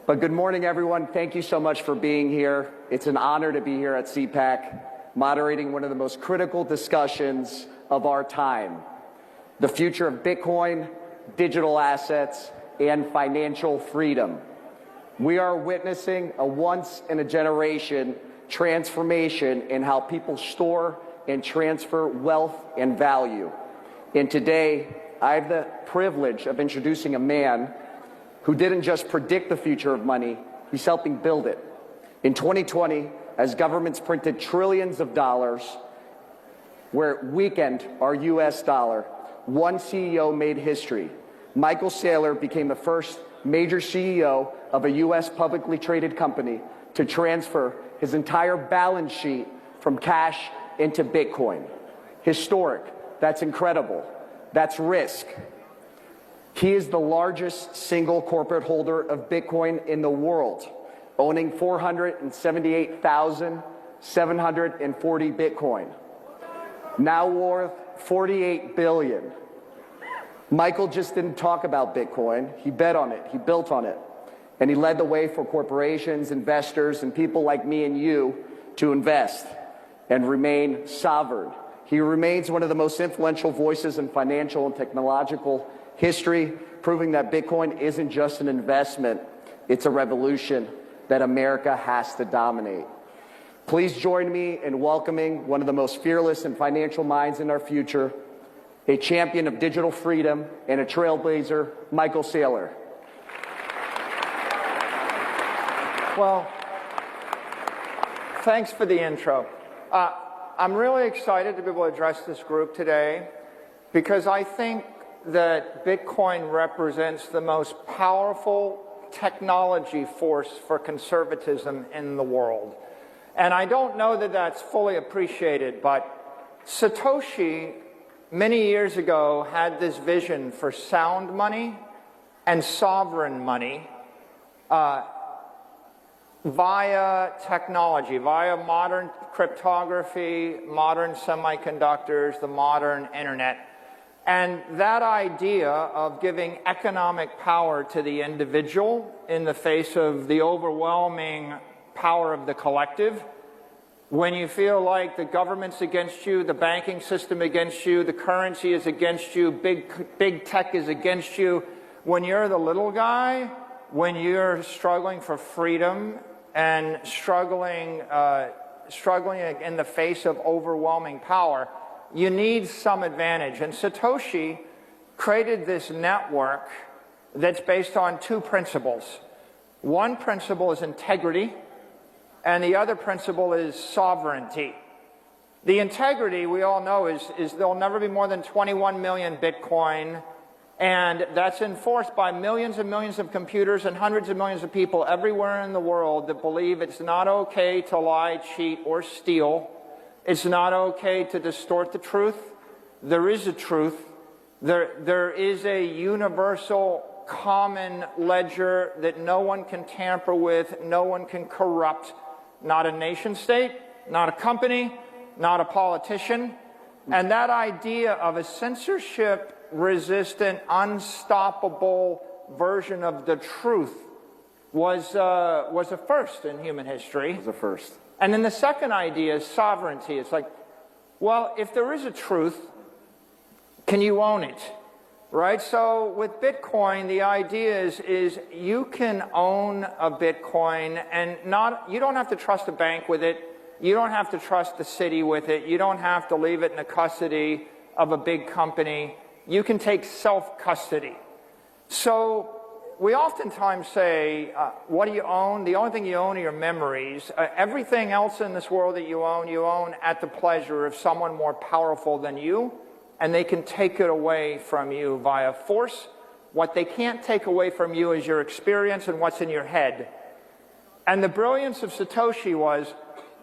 But good morning, everyone. Thank you so much for being here. It's an honor to be here at CPAC, moderating one of the most critical discussions of our time, the future of Bitcoin, digital assets, and financial freedom. We are witnessing a once-in-a-generation transformation in how people store and transfer wealth and value. And today, I have the privilege of introducing a man who didn't just predict the future of money, he's helping build it. In 2020, as governments printed trillions of dollars, where it weakened our US dollar, one CEO made history. Michael Saylor became the first major CEO of a US publicly traded company to transfer his entire balance sheet from cash into Bitcoin. Historic. That's incredible. That's risk. He is the largest single corporate holder of Bitcoin in the world, owning 478,740 Bitcoin, now worth $48 billion. Michael just didn't talk about Bitcoin. He bet on it. He built on it. And he led the way for corporations, investors, and people like me and you to invest and remain sovereign. He remains one of the most influential voices in financial and technological history, proving that Bitcoin isn't just an investment, it's a revolution that America has to dominate. Please join me in welcoming one of the most fearless and financial minds in our future, a champion of digital freedom and a trailblazer, Michael Saylor. Well, thanks for the intro. I'm really excited to be able to address this group today because I think that Bitcoin represents the most powerful technology force for conservatism in the world. And I don't know that that's fully appreciated, but Satoshi, many years ago, had this vision for sound money and sovereign money via technology, via modern cryptography, modern semiconductors, the modern internet. And that idea of giving economic power to the individual in the face of the overwhelming power of the collective, when you feel like the government's against you, the banking system against you, the currency is against you, big tech is against you, when you're the little guy, when you're struggling for freedom and struggling in the face of overwhelming power, you need some advantage. And Satoshi created this network that's based on two principles. One principle is integrity, and the other principle is sovereignty. The integrity, we all know, is there'll never be more than 21 million Bitcoin, and that's enforced by millions and millions of computers and hundreds of millions of people everywhere in the world that believe it's not okay to lie, cheat, or steal. It's not okay to distort the truth. There is a truth. There is a universal common ledger that no one can tamper with, no one can corrupt. Not a nation state, not a company, not a politician. And that idea of a censorship-resistant, unstoppable version of the truth was a first in human history. It was a first. And then the second idea is sovereignty. It's like, well, if there is a truth, can you own it? Right? So with Bitcoin, the idea is you can own a Bitcoin and you don't have to trust a bank with it. You don't have to trust the city with it. You don't have to leave it in the custody of a big company. You can take self-custody. So we oftentimes say, what do you own? The only thing you own are your memories. Everything else in this world that you own at the pleasure of someone more powerful than you, and they can take it away from you via force. What they can't take away from you is your experience and what's in your head. And the brilliance of Satoshi was,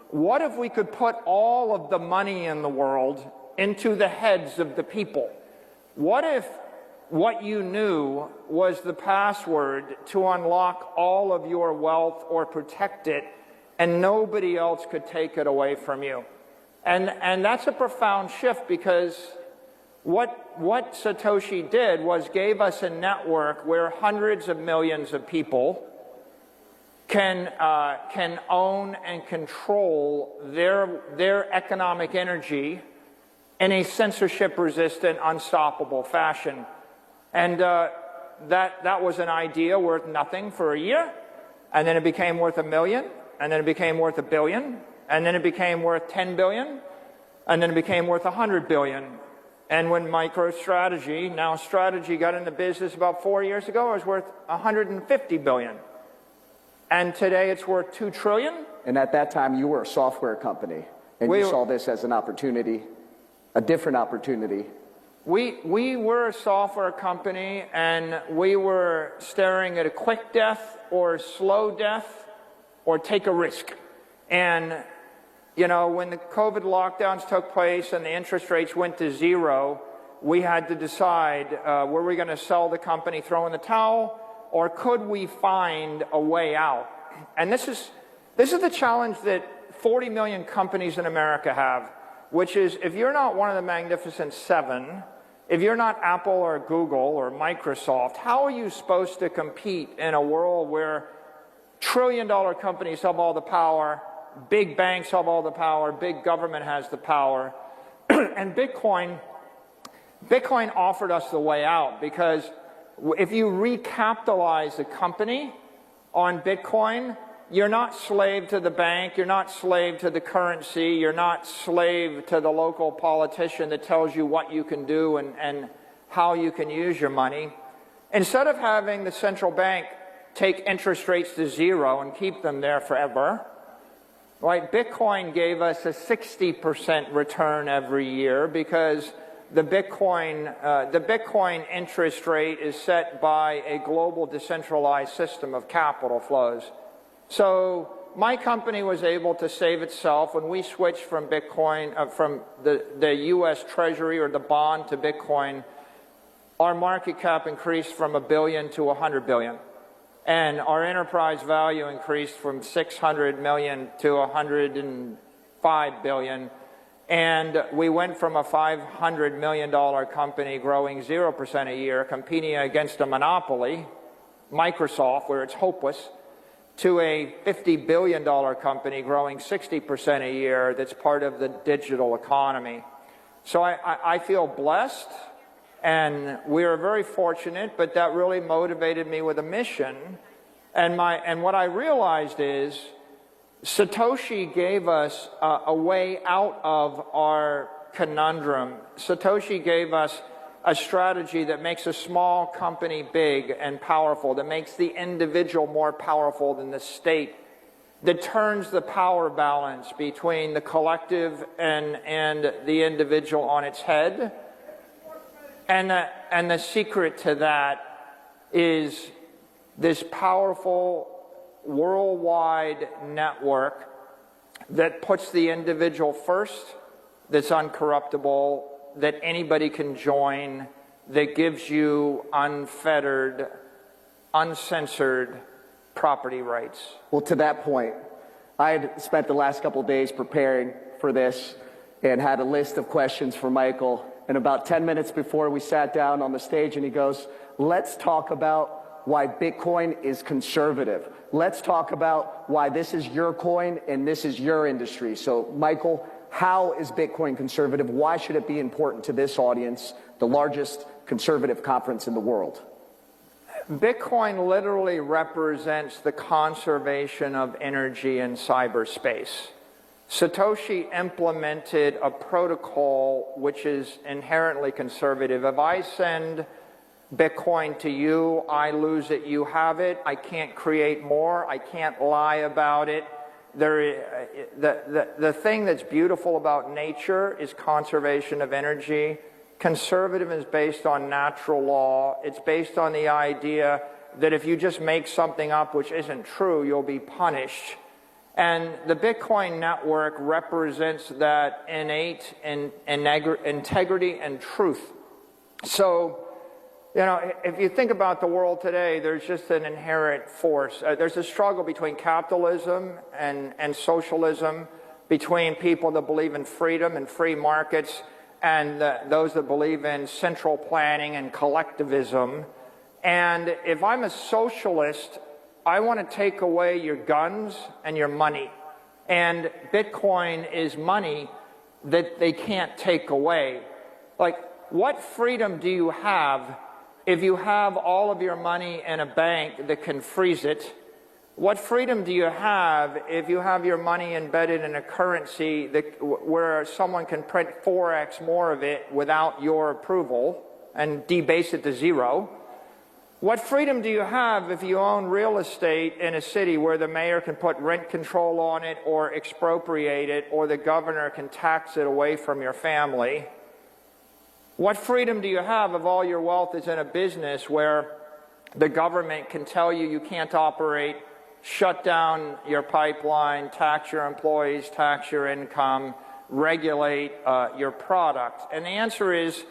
what if we could put all of the money in the world into the heads of the people? What if what you knew was the password to unlock all of your wealth or protect it, and nobody else could take it away from you? And that's a profound shift, because what Satoshi did was gave us a network where hundreds of millions of people can own and control their economic energy in a censorship-resistant, unstoppable fashion. And that was an idea worth nothing for a year, and then it became worth $1 million, and then it became worth $1 billion, and then it became worth $10 billion, and then it became worth $100 billion. And when MicroStrategy, now Strategy, got into business about 4 years ago, it was worth $150 billion. And today it's worth $2 trillion. And at that time, you were a software company, and you saw this as an opportunity, a different opportunity. We were a software company, and we were staring at a quick death or slow death or take a risk. And, you know, when the COVID lockdowns took place and the interest rates went to zero, we had to decide, were we going to sell the company, throw in the towel, or could we find a way out? And this is the challenge that 40 million companies in America have, which is, if you're not one of the Magnificent Seven, if you're not Apple or Google or Microsoft, how are you supposed to compete in a world where trillion-dollar companies have all the power, big banks have all the power, big government has the power? And Bitcoin offered us the way out, because if you recapitalize a company on Bitcoin, you're not slave to the bank, you're not slave to the currency, you're not slave to the local politician that tells you what you can do and how you can use your money. Instead of having the central bank take interest rates to zero and keep them there forever, right, Bitcoin gave us a 60% return every year, because the Bitcoin interest rate is set by a global decentralized system of capital flows. So my company was able to save itself when we switched from Bitcoin, from the U.S. Treasury or the bond to Bitcoin. Our market cap increased from $1 billion to $100 billion. And our enterprise value increased from $600 million to $105 billion. And we went from a $500 million company growing 0% a year, competing against a monopoly, Microsoft, where it's hopeless, to a $50 billion company growing 60% a year that's part of the digital economy. So I feel blessed, and we are very fortunate, but that really motivated me with a mission. And what I realized is Satoshi gave us a way out of our conundrum. Satoshi gave us a strategy that makes a small company big and powerful, that makes the individual more powerful than the state, that turns the power balance between the collective and the individual on its head. And the secret to that is this powerful worldwide network that puts the individual first, that's uncorruptible, that anybody can join, that gives you unfettered, uncensored property rights. Well, to that point, I had spent the last couple of days preparing for this and had a list of questions for Michael. And about 10 minutes before we sat down on the stage, and he goes, let's talk about why Bitcoin is conservative. Let's talk about why this is your coin and this is your industry. So, Michael, how is Bitcoin conservative? Why should it be important to this audience, the largest conservative conference in the world? Bitcoin literally represents the conservation of energy in cyberspace. Satoshi implemented a protocol which is inherently conservative. If I send Bitcoin to you, I lose it, you have it. I can't create more. I can't lie about it. The thing that's beautiful about nature is conservation of energy. Conservative is based on natural law. It's based on the idea that if you just make something up which isn't true, you'll be punished. And the Bitcoin network represents that innate integrity and truth. So, you know, if you think about the world today, there's just an inherent force. There's a struggle between capitalism and socialism, between people that believe in freedom and free markets and those that believe in central planning and collectivism. And if I'm a socialist, I want to take away your guns and your money. And Bitcoin is money that they can't take away. Like, what freedom do you have if you have all of your money in a bank that can freeze it? What freedom do you have if you have your money embedded in a currency where someone can print 4x more of it without your approval and debase it to zero? What freedom do you have if you own real estate in a city where the mayor can put rent control on it or expropriate it, or the governor can tax it away from your family? What freedom do you have if all your wealth is in a business where the government can tell you you can't operate, shut down your pipeline, tax your employees, tax your income, regulate your product? And the answer is,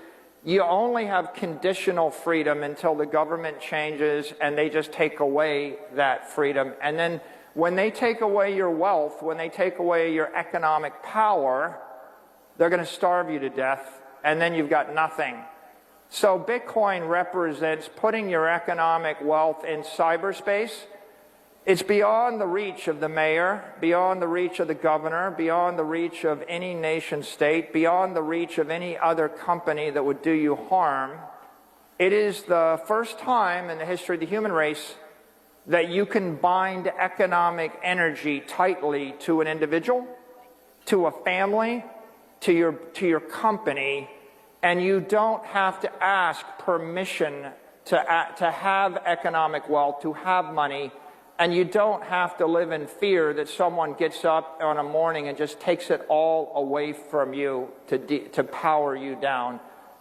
you only have conditional freedom until the government changes and they just take away that freedom. And then when they take away your wealth, when they take away your economic power, they're going to starve you to death, and then you've got nothing. So Bitcoin represents putting your economic wealth in cyberspace. It's beyond the reach of the mayor, beyond the reach of the governor, beyond the reach of any nation state, beyond the reach of any other company that would do you harm. It is the first time in the history of the human race that you can bind economic energy tightly to an individual, to a family, to your company, and you don't have to ask permission to have economic wealth, to have money. And you don't have to live in fear that someone gets up on a morning and just takes it all away from you to power you down.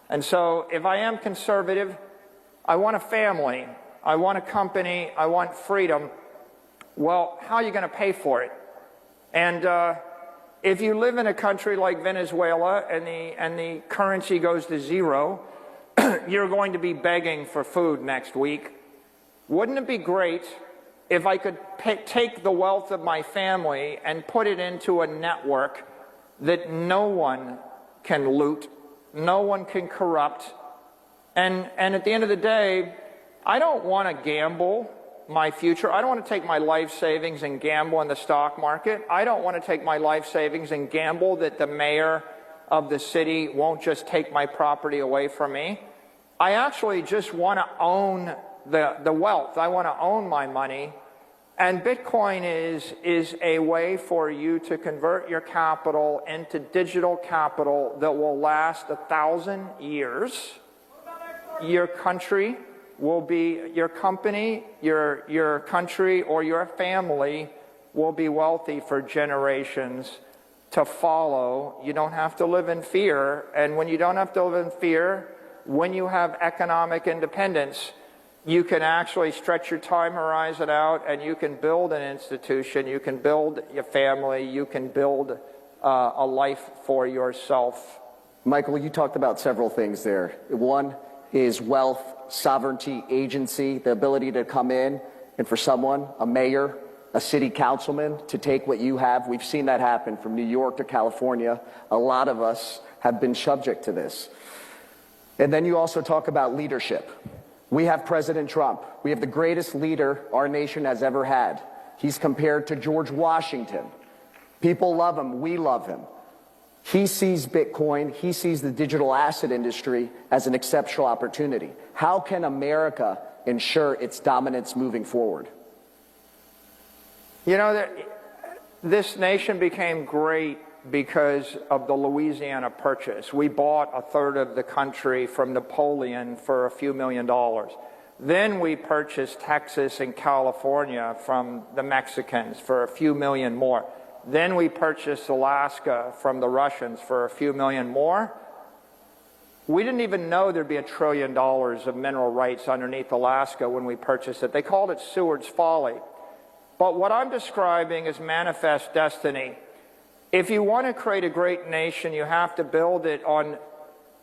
And so if I am conservative, I want a family, I want a company, I want freedom. Well, how are you going to pay for it? And if you live in a country like Venezuela and the currency goes to zero, you're going to be begging for food next week. Wouldn't it be great if I could take the wealth of my family and put it into a network that no one can loot, no one can corrupt, and at the end of the day, I don't want to gamble my future. I don't want to take my life savings and gamble in the stock market. I don't want to take my life savings and gamble that the mayor of the city won't just take my property away from me. I actually just want to own the wealth. I want to own my money. And Bitcoin is a way for you to convert your capital into digital capital that will last 1,000 years. Your country will be, your company, your country, or your family will be wealthy for generations to follow. You don't have to live in fear. And when you don't have to live in fear, when you have economic independence, you can actually stretch your time horizon out, and you can build an institution, you can build your family, you can build a life for yourself. Michael, you talked about several things there. One is wealth, sovereignty, agency, the ability to come in and for someone, a mayor, a city councilman, to take what you have. We've seen that happen from New York to California. A lot of us have been subject to this. And then you also talk about leadership. We have President Trump. We have the greatest leader our nation has ever had. He's compared to George Washington. People love him. We love him. He sees Bitcoin, he sees the digital asset industry as an exceptional opportunity. How can America ensure its dominance moving forward? You know, this nation became great because of the Louisiana Purchase. We bought 1/3 of the country from Napoleon for a few $1 million. Then we purchased Texas and California from the Mexicans for a few million more. Then we purchased Alaska from the Russians for a few million more. We didn't even know there'd be $1 trillion of mineral rights underneath Alaska when we purchased it. They called it Seward's Folly. But what I'm describing is manifest destiny. If you want to create a great nation, you have to build it on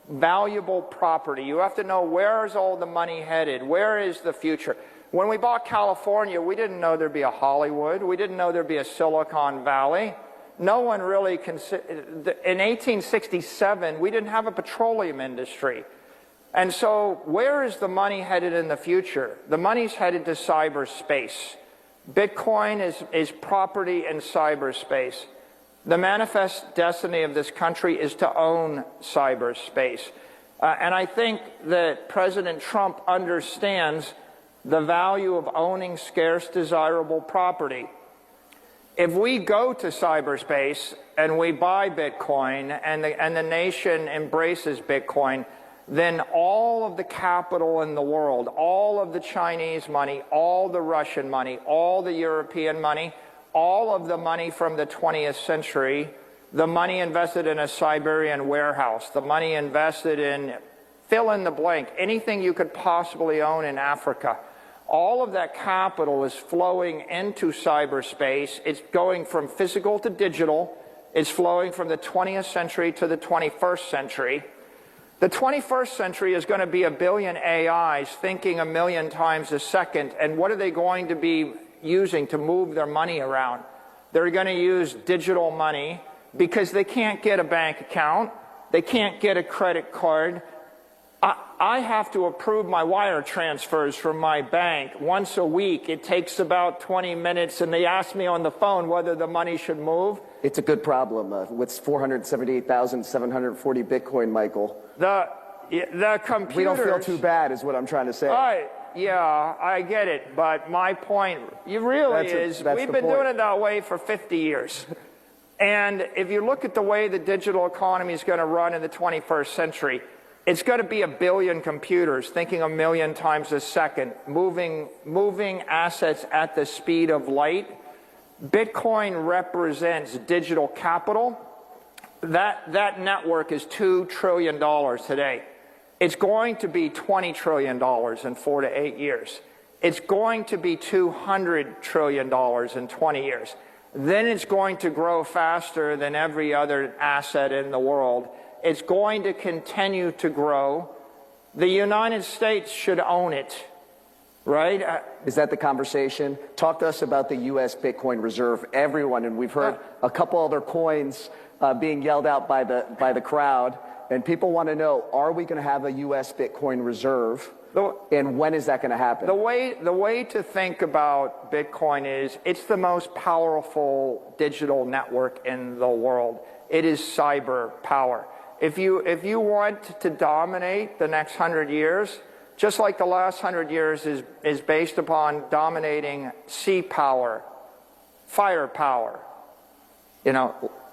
valuable property. You have to know, where is all the money headed? Where is the future? When we bought California, we didn't know there'd be a Hollywood. We didn't know there'd be a Silicon Valley. No one really considered. In 1867, we didn't have a petroleum industry. And so where is the money headed in the future? The money's headed to cyberspace. Bitcoin is property in cyberspace. The manifest destiny of this country is to own cyberspace. And I think that President Trump understands the value of owning scarce, desirable property. If we go to cyberspace and we buy Bitcoin and the nation embraces Bitcoin, then all of the capital in the world, all of the Chinese money, all the Russian money, all the European money, all of the money from the 20th century, the money invested in a Siberian warehouse, the money invested in fill in the blank, anything you could possibly own in Africa, all of that capital is flowing into cyberspace. It's going from physical to digital. It's flowing from the 20th century to the 21st century. The 21st century is going to be a billion AIs thinking a million times a second. And what are they going to be using to move their money around? They're going to use digital money because they can't get a bank account. They can't get a credit card. I have to approve my wire transfers from my bank once a week. It takes about 20 minutes, and they ask me on the phone whether the money should move. It's a good problem. With 478,740 Bitcoin, Michael. The computers... We don't feel too bad is what I'm trying to say. Yeah, I get it. But my point we've been doing it that way for 50 years. And if you look at the way the digital economy is going to run in the 21st century, it's going to be a billion computers thinking a million times a second, moving assets at the speed of light. Bitcoin represents digital capital. That network is $2 trillion today. It's going to be $20 trillion in 4 to 8 years. It's going to be $200 trillion in 20 years. Then it's going to grow faster than every other asset in the world. It's going to continue to grow. The United States should own it, right? Is that the conversation? Talk to us about the U.S. Bitcoin reserve. Everyone, and we've heard a couple other coins being yelled out by the crowd, and people want to know, are we going to have a U.S. Bitcoin reserve? And when is that going to happen? The way to think about Bitcoin is it's the most powerful digital network in the world. It is cyber power. If you want to dominate the next 100 years, just like the last 100 years is based upon dominating sea power, fire power,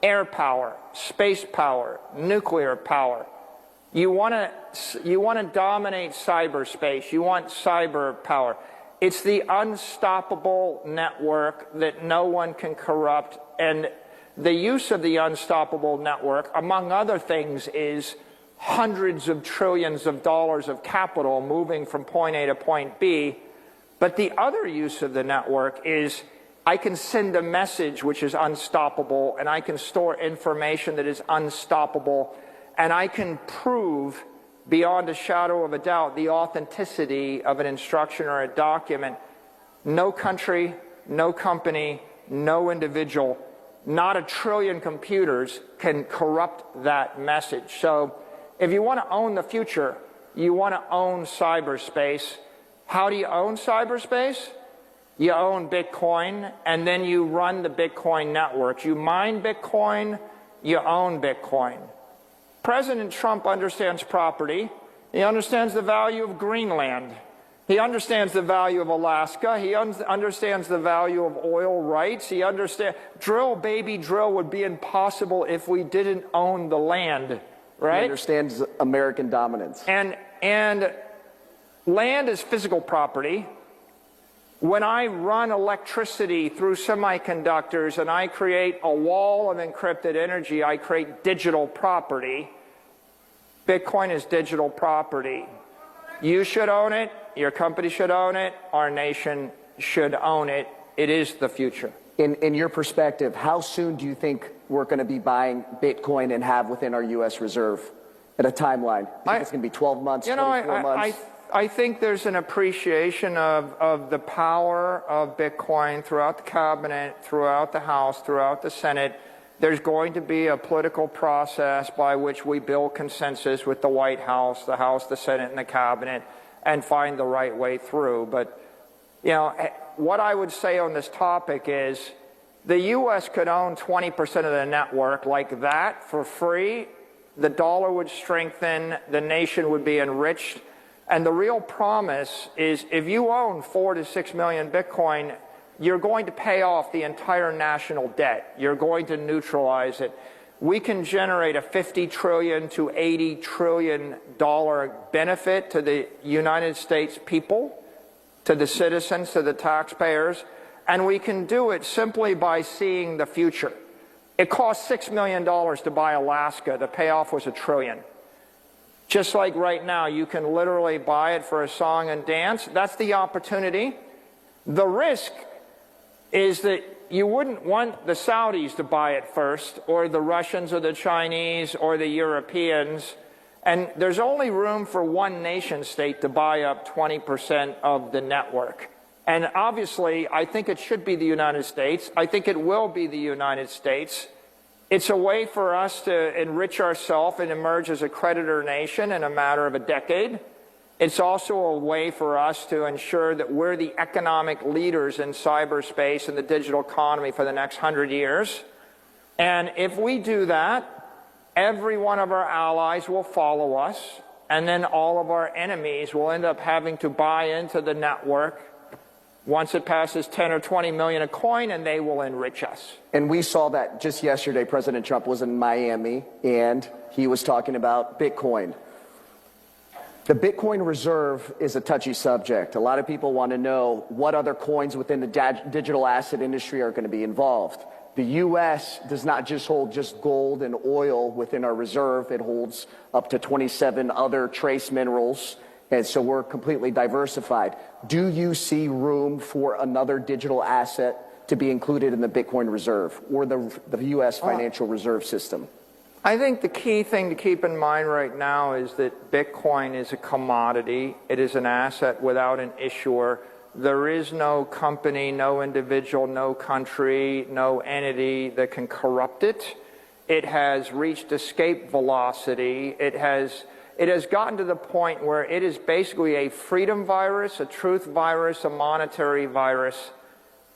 air power, space power, nuclear power. You want to dominate cyberspace. You want cyber power. It's the unstoppable network that no one can corrupt, and the use of the unstoppable network, among other things, is hundreds of trillions of dollars of capital moving from point A to point B. But the other use of the network is I can send a message which is unstoppable, and I can store information that is unstoppable, and I can prove beyond a shadow of a doubt the authenticity of an instruction or a document. No country, no company, no individual, not a trillion computers can corrupt that message. So if you want to own the future, you want to own cyberspace. How do you own cyberspace? You own Bitcoin, and then you run the Bitcoin network. You mine Bitcoin, you own Bitcoin. President Trump understands property. He understands the value of Greenland. He understands the value of Alaska. He understands the value of oil rights. He understands drill, baby, drill would be impossible if we didn't own the land, right? He understands American dominance. And land is physical property. When I run electricity through semiconductors and I create a wall of encrypted energy, I create digital property. Bitcoin is digital property. You should own it. Your company should own it. Our nation should own it. It is the future. In your perspective, how soon do you think we're going to be buying Bitcoin and have within our U.S. reserve at a timeline? Do you think it's going to be 12 months, 24 months? I think there's an appreciation of the power of Bitcoin throughout the cabinet, throughout the House, throughout the Senate. There's going to be a political process by which we build consensus with the White House, the Senate, and the cabinet, and find the right way through. But, what I would say on this topic is the U.S. could own 20% of the network like that for free. The dollar would strengthen, the nation would be enriched. And the real promise is if you own 4 to 6 million Bitcoin, you're going to pay off the entire national debt. You're going to neutralize it. We can generate a $50 trillion to $80 trillion benefit to the United States people, to the citizens, to the taxpayers, and we can do it simply by seeing the future. It cost $6 million to buy Alaska. The payoff was $1 trillion. Just like right now, you can literally buy it for a song and dance. That's the opportunity. The risk is that you wouldn't want the Saudis to buy it first, or the Russians, or the Chinese, or the Europeans. And there's only room for one nation state to buy up 20% of the network. And obviously, I think it should be the United States. I think it will be the United States. It's a way for us to enrich ourselves and emerge as a creditor nation in a matter of a decade. It's also a way for us to ensure that we're the economic leaders in cyberspace and the digital economy for the next 100 years. And if we do that, every one of our allies will follow us, and then all of our enemies will end up having to buy into the network once it passes 10 or 20 million a coin, and they will enrich us. And we saw that just yesterday. President Trump was in Miami, and he was talking about Bitcoin. The Bitcoin reserve is a touchy subject. A lot of people want to know what other coins within the digital asset industry are going to be involved. The U.S. does not just hold just gold and oil within our reserve. It holds up to 27 other trace minerals, and so we're completely diversified. Do you see room for another digital asset to be included in the Bitcoin reserve or the U.S. financial reserve system? I think the key thing to keep in mind right now is that Bitcoin is a commodity. It is an asset without an issuer. There is no company, no individual, no country, no entity that can corrupt it. It has reached escape velocity. It has gotten to the point where it is basically a freedom virus, a truth virus, a monetary virus.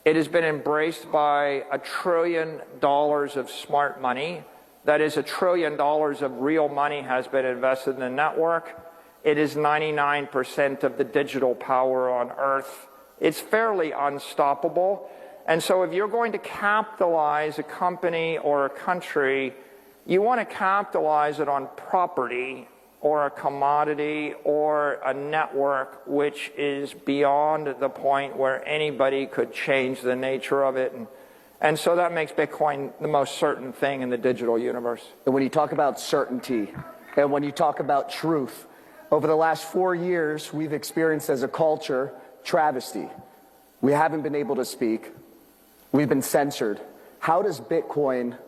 It has been embraced by $1 trillion of smart money. That is, $1 trillion of real money has been invested in the network. It is 99% of the digital power on Earth. It's fairly unstoppable. And so if you're going to capitalize a company or a country, you want to capitalize it on property or a commodity or a network which is beyond the point where anybody could change the nature of it. And so that makes Bitcoin the most certain thing in the digital universe. And when you talk about certainty and when you talk about truth, over the last 4 years, we've experienced as a culture travesty. We haven't been able to speak. We've been censored. How does Bitcoin,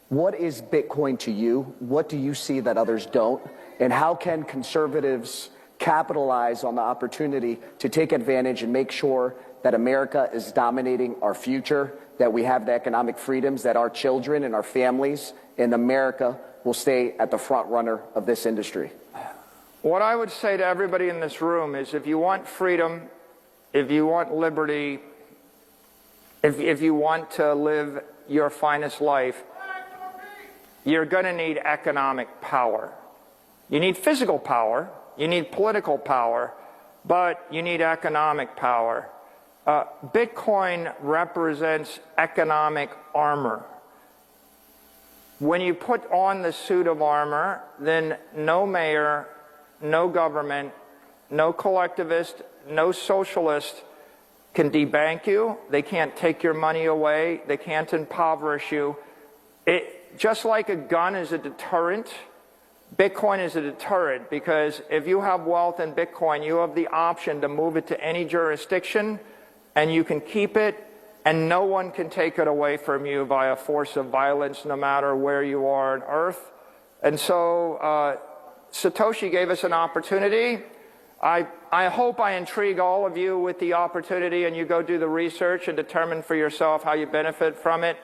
what is Bitcoin to you? What do you see that others don't? And how can conservatives capitalize on the opportunity to take advantage and make sure that America is dominating our future, that we have the economic freedoms, that our children and our families in America will stay at the front runner of this industry? What I would say to everybody in this room is if you want freedom, if you want liberty, if you want to live your finest life, you're going to need economic power. You need physical power, you need political power, but you need economic power. Bitcoin represents economic armor. When you put on the suit of armor, then no mayor, no government, no collectivist, no socialist can debank you. They can't take your money away. They can't impoverish you. Just like a gun is a deterrent, Bitcoin is a deterrent, because if you have wealth in Bitcoin, you have the option to move it to any jurisdiction, and you can keep it, and no one can take it away from you via force of violence, no matter where you are on Earth. And so Satoshi gave us an opportunity. I hope I intrigue all of you with the opportunity, and you go do the research and determine for yourself how you benefit from it.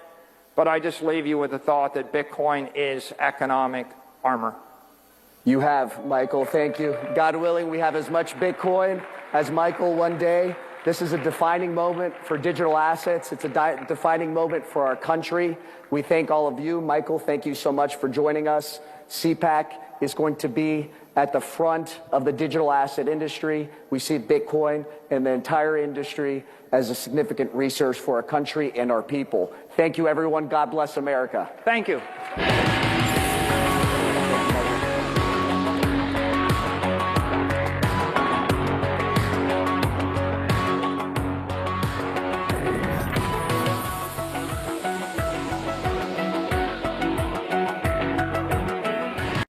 But I just leave you with the thought that Bitcoin is economic armor. You have, Michael. Thank you. God willing, we have as much Bitcoin as Michael one day. This is a defining moment for digital assets. It's a defining moment for our country. We thank all of you. Michael, thank you so much for joining us. CPAC is going to be at the front of the digital asset industry. We see Bitcoin and the entire industry as a significant resource for our country and our people. Thank you, everyone. God bless America. Thank you.